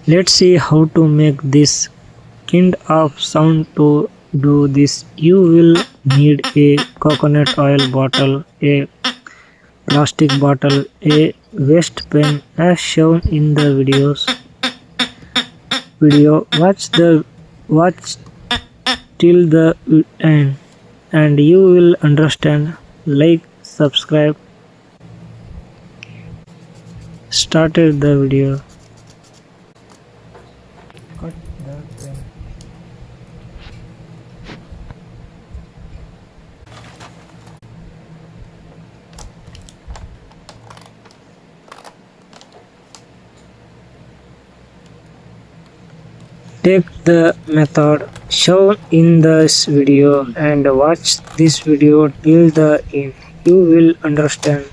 Let's see how to make this kind of sound. To do this, you will need a coconut oil bottle, a plastic bottle, a waste pen as shown in the video. Watch till the end and you will understand. Like, subscribe, started the video. Cut the pen. Take the method shown in this video and watch this video till the end. You will understand.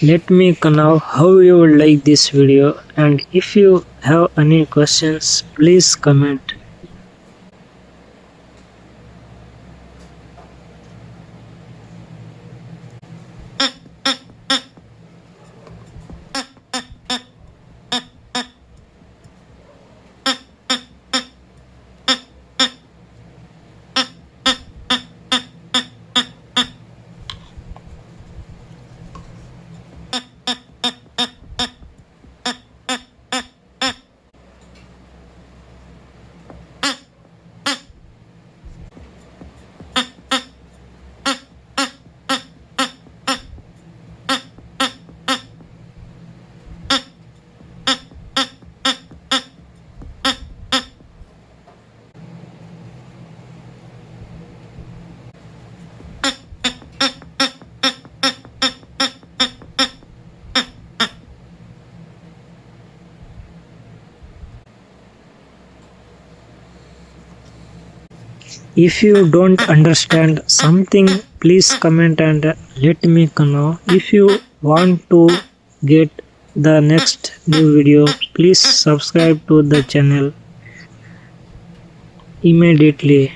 Let me know how you would like this video, and if you have any questions, please comment. If you don't understand something, please comment and let me know. If you want to get the next new video, please subscribe to the channel immediately.